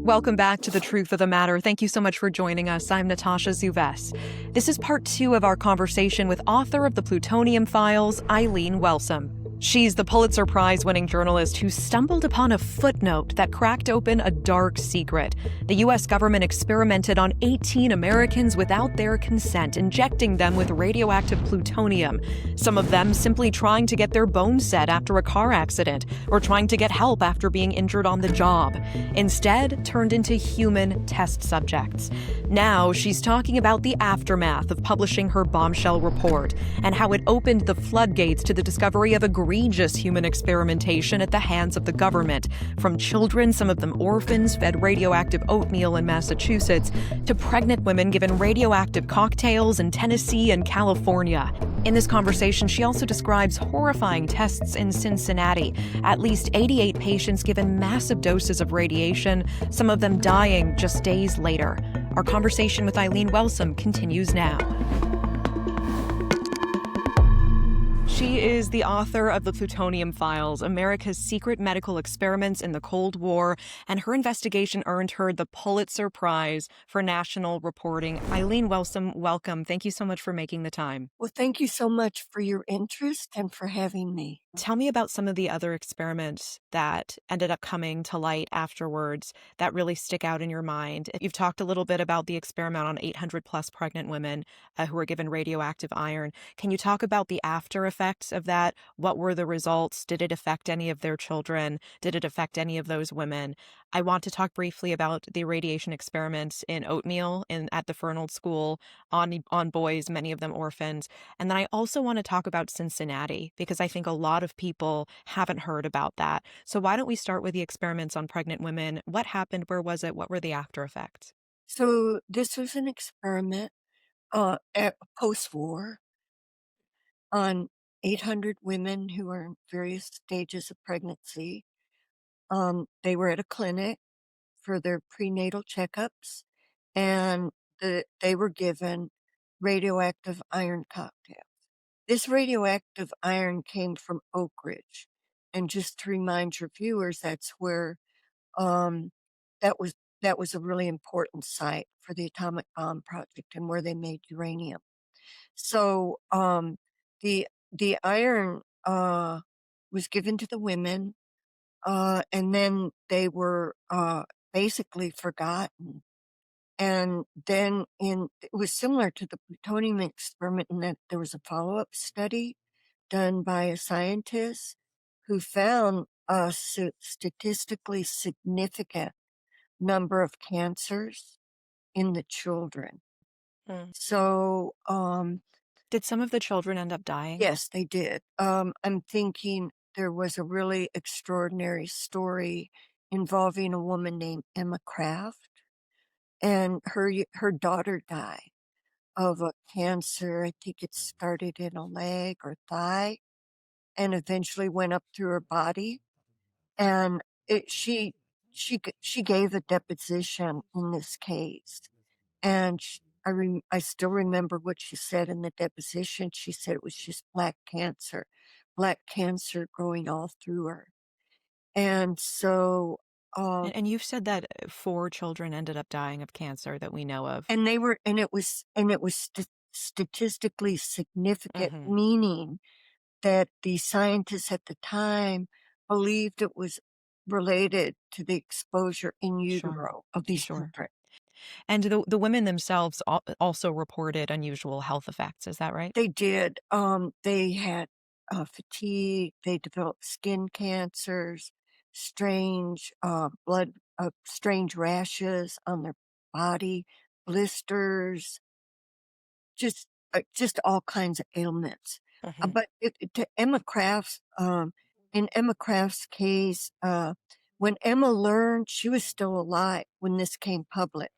Welcome back to The Truth of the Matter. Thank you so much for joining us. I'm Natasha Zouves. This is part 2 of our conversation with author of the Plutonium Files, Eileen Welsome. She's the Pulitzer Prize winning journalist who stumbled upon a footnote that cracked open a dark secret. The U.S. government experimented on 18 Americans without their consent, injecting them with radioactive plutonium. Some of them simply trying to get their bones set after a car accident or trying to get help after being injured on the job. Instead, turned into human test subjects. Now, she's talking about the aftermath of publishing her bombshell report and how it opened the floodgates to the discovery of egregious human experimentation at the hands of the government, from children, some of them orphans, fed radioactive oatmeal in Massachusetts, to pregnant women given radioactive cocktails in Tennessee and California. In this conversation, she also describes horrifying tests in Cincinnati. At least 88 patients given massive doses of radiation, some of them dying just days later. Our conversation with Eileen Welsome continues now. She is the author of the Plutonium Files, America's secret medical experiments in the Cold War, and her investigation earned her the Pulitzer Prize for national reporting. Eileen Welsome, welcome. Thank you so much for making the time. Well, thank you so much for your interest and for having me. Tell me about some of the other experiments that ended up coming to light afterwards that really stick out in your mind. You've talked a little bit about the experiment on 800 plus pregnant women who were given radioactive iron. Can you talk about the after effects of that? What were the results? Did it affect any of their children? Did it affect any of those women? I want to talk briefly about the radiation experiments in Oatmeal at the Fernald School on boys, many of them orphans. And then I also want to talk about Cincinnati, because I think a lot of people haven't heard about that. So why don't we start with the experiments on pregnant women? What happened? Where was it? What were the after effects? So this was an experiment at post-war on 800 women who were in various stages of pregnancy. They were at a clinic for their prenatal checkups, and they were given radioactive iron cocktails. This radioactive iron came from Oak Ridge. And just to remind your viewers, that's where um, that was a really important site for the atomic bomb project and where they made uranium. So the iron was given to the women, and then they were basically forgotten. And then it was similar to the plutonium experiment in that there was a follow-up study done by a scientist who found a statistically significant number of cancers in the children. So, did some of the children end up dying? Yes, they did. I'm thinking there was a really extraordinary story involving a woman named Emma Kraft, and her daughter died of a cancer. I think it started in a leg or thigh and eventually went up through her body. And she gave a deposition in this case, and I still remember what she said in the deposition. She said it was just black cancer growing all through her. And so, and you've said that 4 children ended up dying of cancer that we know of, and it was statistically significant, meaning that the scientists at the time believed it was related to the exposure in utero of these children. And the women themselves also reported unusual health effects. Is that right? They did. They had fatigue. They developed skin cancers, strange strange rashes on their body, blisters, just all kinds of ailments. But to Emma Kraft's, in Emma Kraft's case, when Emma learned, she was still alive when this came public.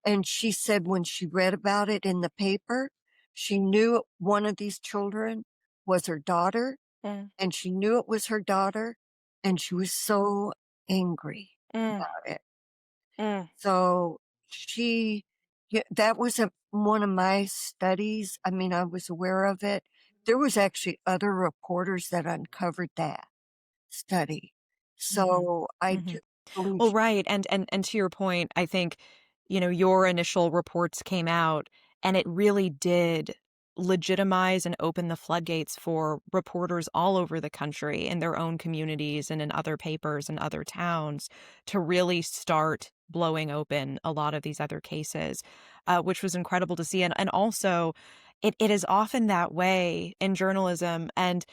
And she said when she read about it in the paper, she knew one of these children was her daughter, and she knew it was her daughter, and she was so angry about it. So that was one of my studies. I mean, I was aware of it, there was actually other reporters that uncovered that study. Mhm. So I Mhm. just believe Well, right, and to your point, I think, your initial reports came out, and it really did legitimize and open the floodgates for reporters all over the country in their own communities and in other papers and other towns to really start blowing open a lot of these other cases, which was incredible to see. And also, it is often that way in journalism, and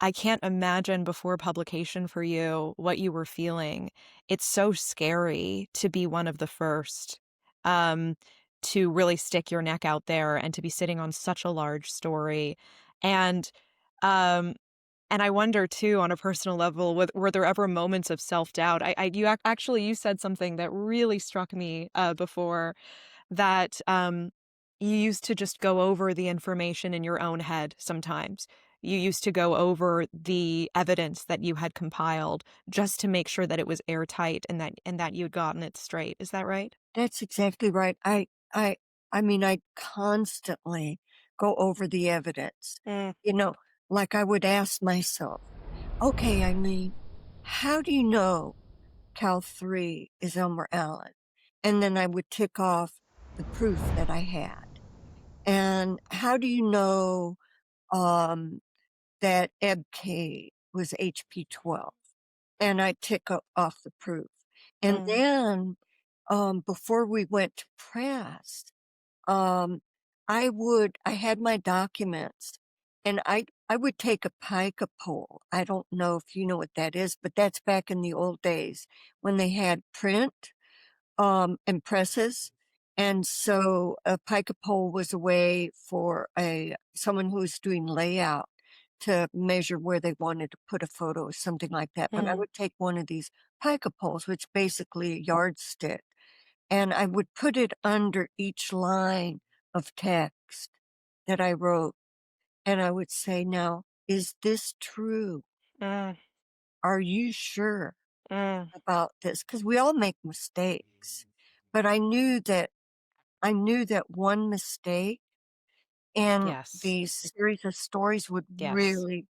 I can't imagine before publication for you what you were feeling. It's so scary to be one of the first, um, to really stick your neck out there and to be sitting on such a large story. And um, and I wonder too, on a personal level, were there ever moments of self-doubt? Actually, you said something that really struck me before, that you used to just go over the information in your own head sometimes. You used to go over the evidence that you had compiled just to make sure that it was airtight and that you had gotten it straight. Is that right? that's exactly right. I I mean, I constantly go over the evidence. Mm, You know, like I would ask myself, "Okay, Eileen, how do you know Cal 3 is Elmer Allen?" And then I would tick off the proof that I had. And how do you know, um, that EBK was HP-12? And I tick off the proof. And mm, then, before we went to press, um, I had my documents, and I would take a pica pole. I don't know if you know what that is, but that's back in the old days when they had print, and presses. And so a pica pole was a way for someone who was doing layout to measure where they wanted to put a photo or something like that. But I mm, would take one of these pica poles, which basically a yardstick, and I would put it under each line of text that I wrote. And I would say, "Now, is this true? mm, Are you sure mm. about this?" Because we all make mistakes. But I knew that one mistake in Yes. these series of stories would Yes. really,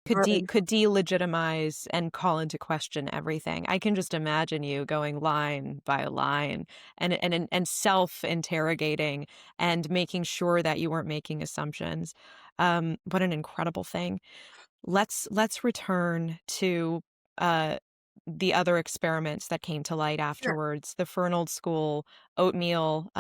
Could really, could delegitimize and call into question everything. I can just imagine you going line by line and self-interrogating and making sure that you weren't making assumptions. What an incredible thing. Let's return to uh the other experiments that came to light sure. afterwards. The Fernald School oatmeal,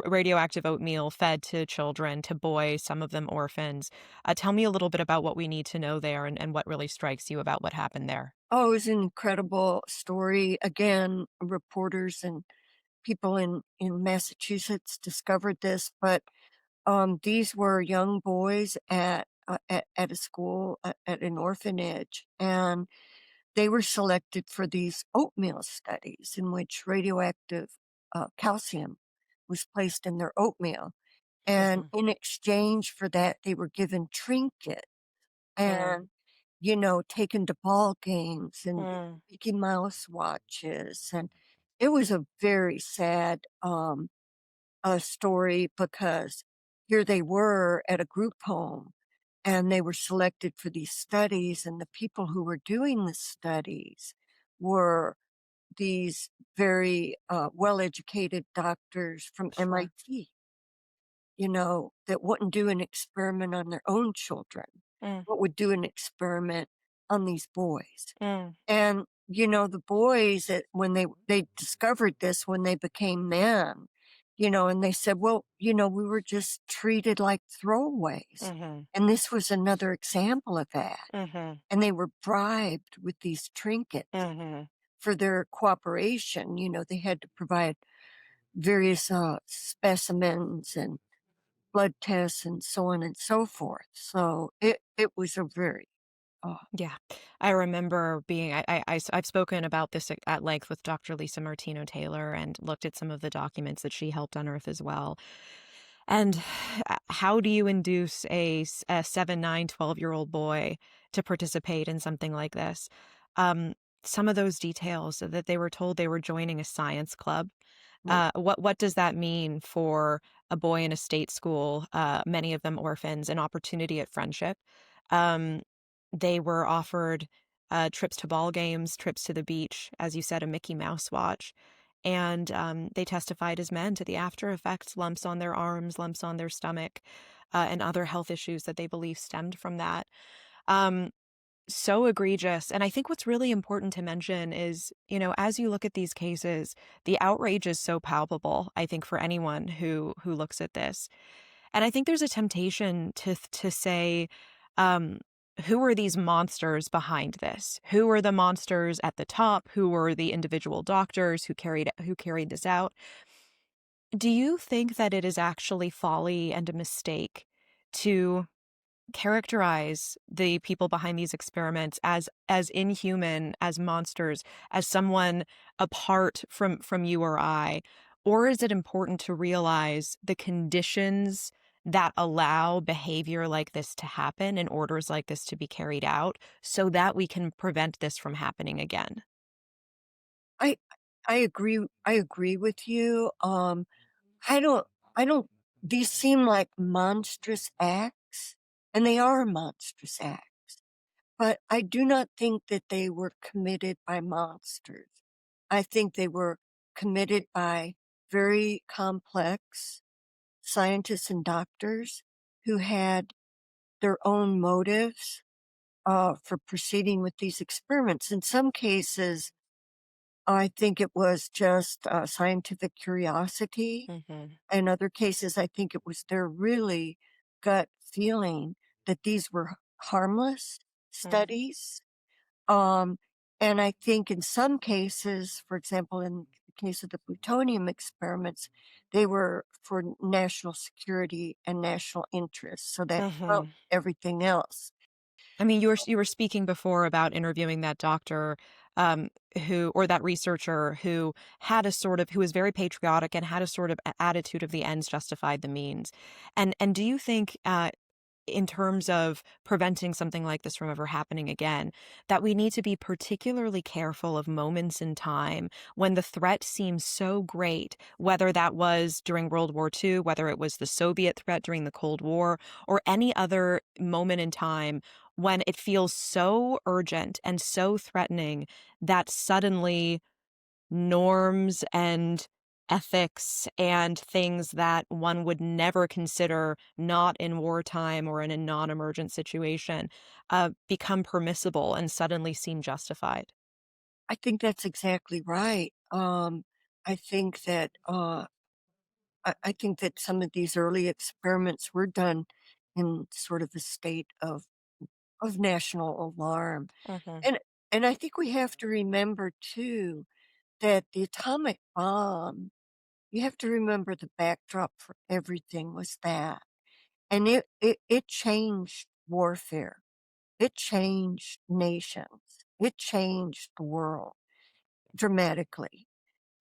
radioactive oatmeal fed to children, to boys, some of them orphans. Tell me a little bit about what we need to know there and what really strikes you about what happened there. Oh, it was an incredible story. Again, reporters and people in Massachusetts discovered this, but these were young boys at a school, at an orphanage, and they were selected for these oatmeal studies in which radioactive calcium was placed in their oatmeal. And Mhm. in exchange for that, they were given trinkets Mm, and, taken to ball games and mm, Mickey Mouse watches. And it was a very sad story because here they were at a group home and they were selected for these studies. And the people who were doing the studies were these very well educated doctors from sure. MIT, that wouldn't do an experiment on their own children, Mm, but would do an experiment on these boys. mm, And, the boys that when they discovered this when they became men, and they said, "Well, we were just treated like throwaways." mhm, And this was another example of that. mhm, And they were bribed with these trinkets mhm. for their cooperation. They had to provide various specimens and blood tests and so on and so forth. So it was a very uh, Yeah, I remember being. I've spoken about this at length with Dr. Lisa Martino Taylor and looked at some of the documents that she helped unearth as well. And how do you induce a 7, 9, 12-year-old boy to participate in something like this? Um, some of those details that they were told they were joining a science club. Right. What does that mean for a boy in a state school, many of them orphans, an opportunity at friendship? Um, they were offered trips to ball games, trips to the beach, as you said, a Mickey Mouse watch. And they testified as men to the after effects, lumps on their arms, lumps on their stomach, and other health issues that they believe stemmed from that. Um, so egregious. And I think what's really important to mention is, as you look at these cases, the outrage is so palpable, I think, for anyone who looks at this. And I think there's a temptation to say, um, who are these monsters behind this? Who are the monsters at the top? Who were the individual doctors who carried this out? Do you think that it is actually folly and a mistake to characterize the people behind these experiments as inhuman, as monsters, as someone apart from you or I? Or is it important to realize the conditions that allow behavior like this to happen and orders like this to be carried out so that we can prevent this from happening again? I I agree I agree with you. I don't I don't these seem like monstrous acts, and they are monstrous acts, but I do not think that they were committed by monsters. I think they were committed by very complex scientists and doctors who had their own motives, for proceeding with these experiments. In some cases, I think it was just, scientific curiosity. Mhm. In other cases, I think it was their really gut feeling that these were harmless Mm. studies. Um, and I think in some cases, for example, in the case of the plutonium experiments, they were for national security and national interest. So that trumped Mhm. everything else. I mean, you were speaking before about interviewing that doctor, who or that researcher who was very patriotic and had a sort of attitude of the ends justified the means. And do you think, in terms of preventing something like this from ever happening again, that we need to be particularly careful of moments in time when the threat seems so great, whether that was during World War II, whether it was the Soviet threat during the Cold War, or any other moment in time when it feels so urgent and so threatening that suddenly norms and ethics and things that one would never consider not in wartime or in a non-emergent situation become permissible and suddenly seem justified. I think that's exactly right. I think that I think that some of these early experiments were done in sort of a state of national alarm, Mhm. and and I think we have to remember too that the atomic bomb. You have to remember the backdrop for everything was that, and it changed warfare. It changed nations. It changed the world dramatically.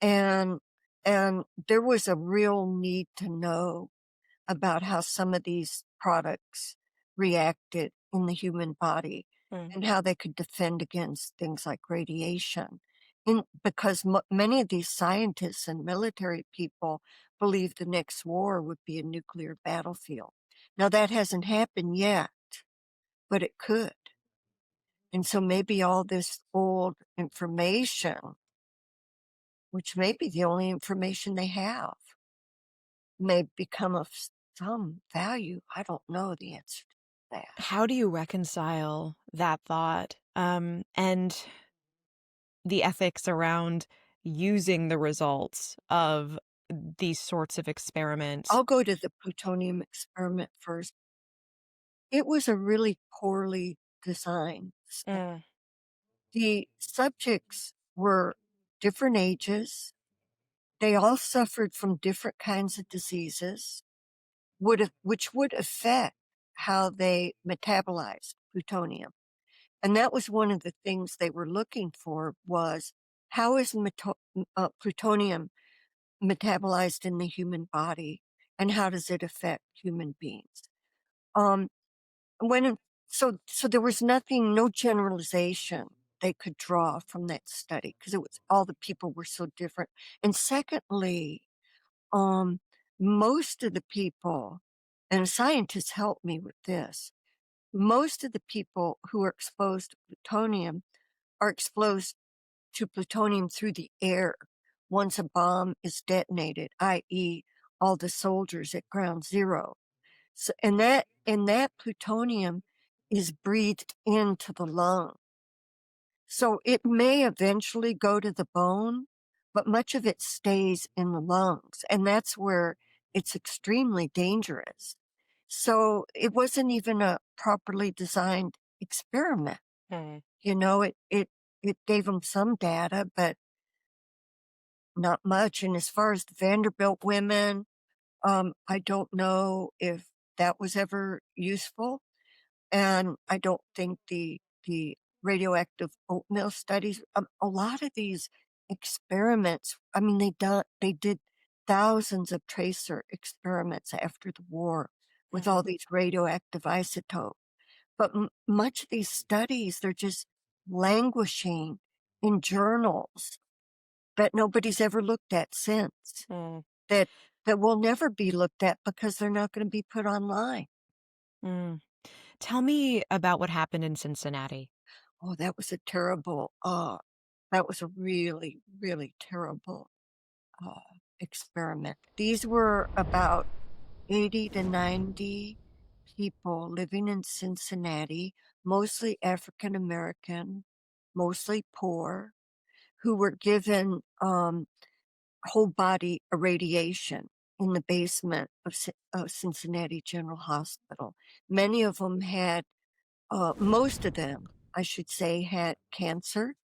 And and there was a real need to know about how some of these products reacted in the human body Mm. and how they could defend against things like radiation. Because many of these scientists and military people believed the next war would be a nuclear battlefield. Now, that hasn't happened yet, but it could. And so maybe all this old information, which may be the only information they have, may become of some value. I don't know the answer to that. How do you reconcile that thought, and the ethics around using the results of these sorts of experiments? I'll go to the plutonium experiment first. It was a really poorly designed study. Mm. The subjects were different ages. They all suffered from different kinds of diseases, which would affect how they metabolized plutonium. And that was one of the things they were looking for was how is plutonium metabolized in the human body and how does it affect human beings? Um, when so there was nothing, no generalization. they could draw from that study because it was all the people were so different. And secondly, um, most of the people, and scientists helped me with this, most of the people who are exposed to plutonium are exposed to plutonium through the air once a bomb is detonated, i.e., all the soldiers at ground zero. So, and that plutonium is breathed into the lung. So it may eventually go to the bone, but much of it stays in the lungs, and that's where it's extremely dangerous. So it wasn't even a properly designed experiment. Mm, It gave them some data, but not much. And as far as the Vanderbilt women, I don't know if that was ever useful. And I don't think the radioactive oatmeal studies, a lot of these experiments, I mean, they did thousands of tracer experiments after the war with mhm, all these radioactive isotopes. But much of these studies, they're just languishing in journals that nobody's ever looked at since, mm, that that will never be looked at because they're not going to be put online. mm. Tell me about what happened in Cincinnati. Oh, that was a really, really terrible uh, experiment. These were about 80 to 90 people living in Cincinnati, mostly African American, mostly poor, who were given whole body irradiation in the basement of Cincinnati General Hospital. Many of them had, most of them, I should say, had cancer,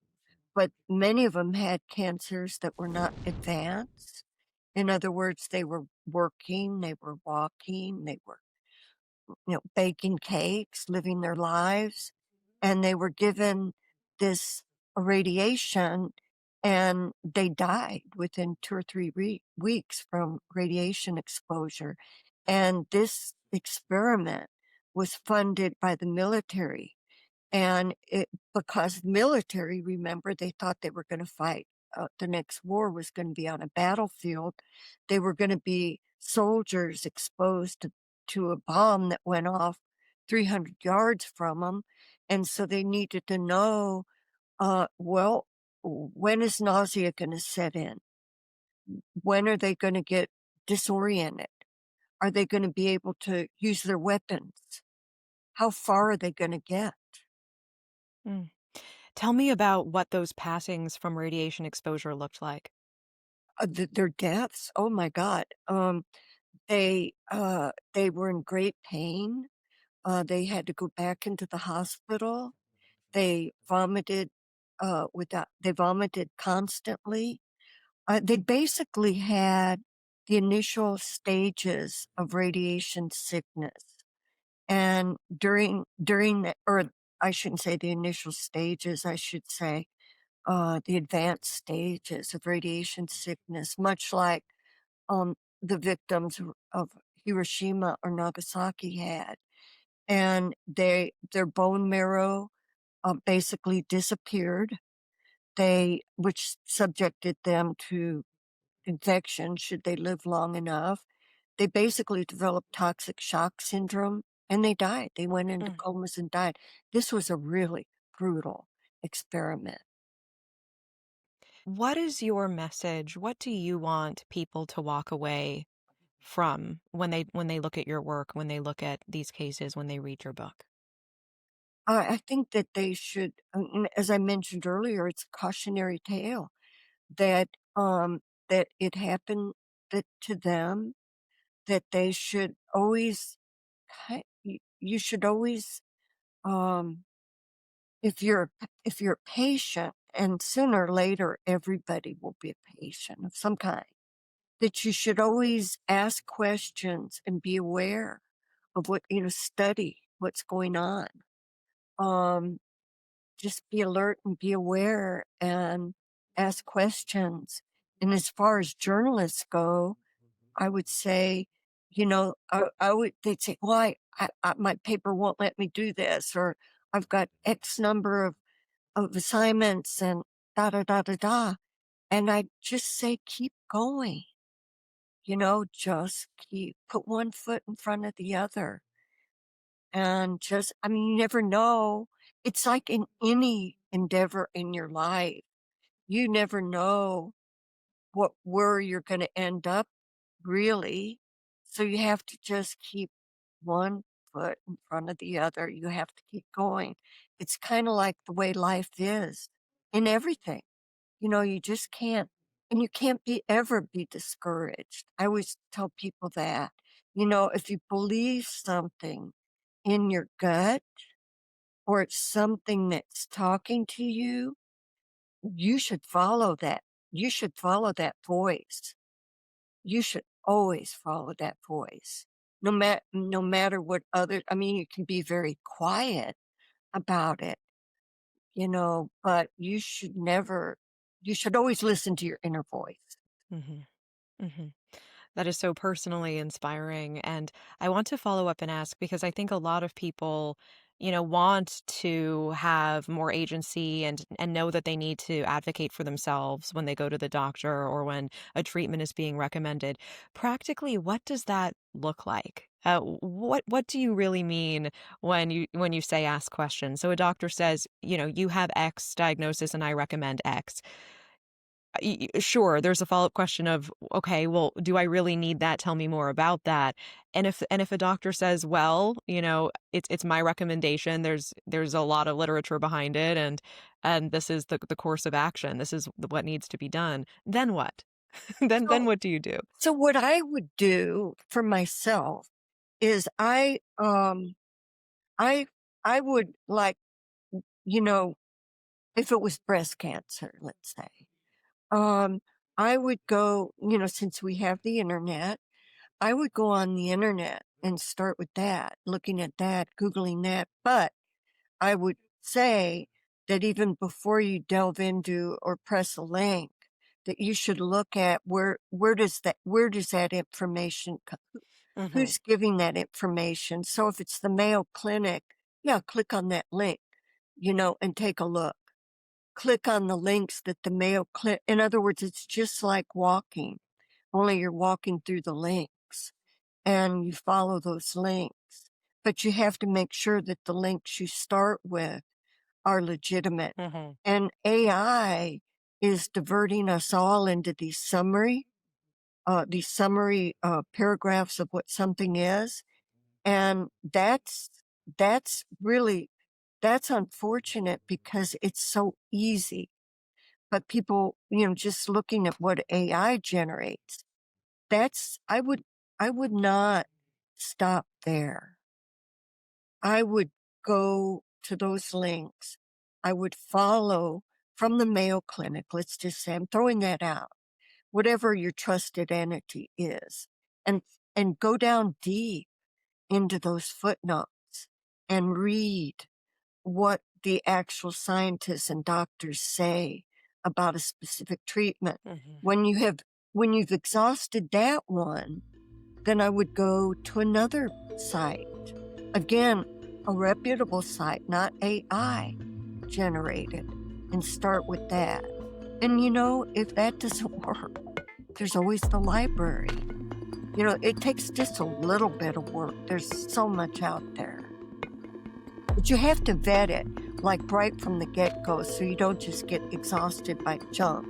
but many of them had cancers that were not advanced. In other words, they were working, they were walking, they were, baking cakes, living their lives, and they were given this radiation and they died within 2 or 3 weeks from radiation exposure. And this experiment was funded by the military and because military, remember, they thought they were going to fight. The next war was going to be on a battlefield. They were going to be soldiers exposed to a bomb that went off 300 yards from them. And so they needed to know, well, when is nausea going to set in? When are they going to get disoriented? Are they going to be able to use their weapons? How far are they going to get? Mm. Tell me about what those passings from radiation exposure looked like. Their deaths, oh my god. They were in great pain. They had to go back into the hospital. They vomited they vomited constantly. They basically had the initial stages of radiation sickness. And during the, or I shouldn't say the initial stages, I should say the advanced stages of radiation sickness, much like um, the victims of Hiroshima or Nagasaki had. And their bone marrow basically disappeared. Which subjected them to infection should they live long enough. They basically developed toxic shock syndrome and they died. They went into Mm. comas and died. This was a really brutal experiment. What is your message? What do you want people to walk away from when they look at your work, when they look at these cases, when they read your book? I think that they should, as I mentioned earlier, it's a cautionary tale that that it happened to them. That they should always, you should always, um, if you're patient, and sooner or later everybody will be a patient of some kind. That you should always ask questions and be aware of study what's going on. Um, just be alert and be aware and ask questions. And as far as journalists go, I would say, they'd say, well, my paper won't let me do this, or I've got X number of assignments and da da da da da. And I just say, keep going. Just put one foot in front of the other. And you never know. It's like in any endeavor in your life, you never know where you're going to end up, really. So you have to just keep one foot in front of the other. You have to keep going. It's kind of like the way life is in everything. You just can't, and you can't ever be discouraged. I always tell people that, if you believe something in your gut or it's something that's talking to you, you should follow that. You should follow that voice. You should always follow that voice. No matter what you can be very quiet about it, but you should always listen to your inner voice. Hmm. Hmm. That is so personally inspiring. And I want to follow up and ask because I think a lot of people, want to have more agency and know that they need to advocate for themselves when they go to the doctor or when a treatment is being recommended. Practically, what does that look like? What do you really mean when you say ask questions? So a doctor says, you have X diagnosis and I recommend X. Sure, there's a follow-up question of, okay, well, do I really need that? Tell me more about that. And if a doctor says, well, it's my recommendation, there's a lot of literature behind it, and this is the course of action. This is what needs to be done. Then what? Then So, what do you do? so what I would do for myself is I I would you know, if it was breast cancer, let's say, I would go, since we have the internet, I would go on the internet and start with that, looking at that, Googling that. But I would say that even before you delve into or press a link, that you should look at where does that information Hmm. who's giving that information. So if it's the Mayo Clinic, yeah, click on that link, and take a look. Click on the links that the Mayo Clinic, in other words, it's just like walking, only you're walking through the links and you follow those links. But you have to make sure that the links you start with are legitimate. Hmm. And AI is diverting us all into these summary paragraphs of what something is. And that's really, that's unfortunate because it's so easy. But people, just looking at what AI generates, that's, I would not stop there. I would go to those links. I would follow from the Mayo Clinic. Let's just say I'm throwing that out, whatever your trusted entity is, and, and go down deep into those footnotes and read what the actual scientists and doctors say about a specific treatment. Hmm. When you've exhausted that one, then I would go to another site. Again, a reputable site, not AI generated, and start with that. And if that doesn't work, there's always the library. It takes just a little bit of work. There's so much out there. But you have to vet it, like right from the get-go, so you don't just get exhausted by junk.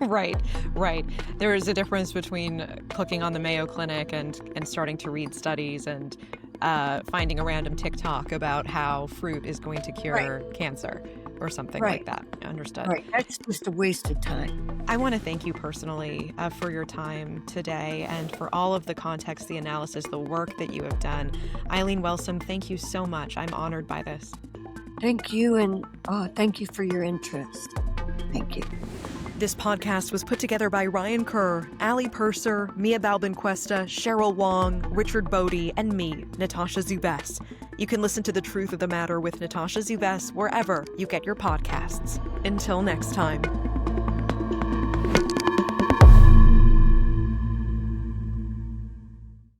Right, right. There is a difference between clicking on the Mayo Clinic and starting to read studies and finding a random TikTok about how fruit is going to cure cancer or something like that. Understood. Right. That's just a waste of time. I want to thank you personally for your time today and for all of the context, the analysis, the work that you have done. Eileen Welsome, thank you so much. I'm honored by this. Thank you, and thank you for your interest. Thank you. This podcast was put together by Ryan Kerr, Ali Purser, Mia Balbin-Cuesta, Cheryl Wong, Richard Bodie, and me, Natasha Zouves. You can listen to The Truth of the Matter with Natasha Zouves wherever you get your podcasts. Until next time.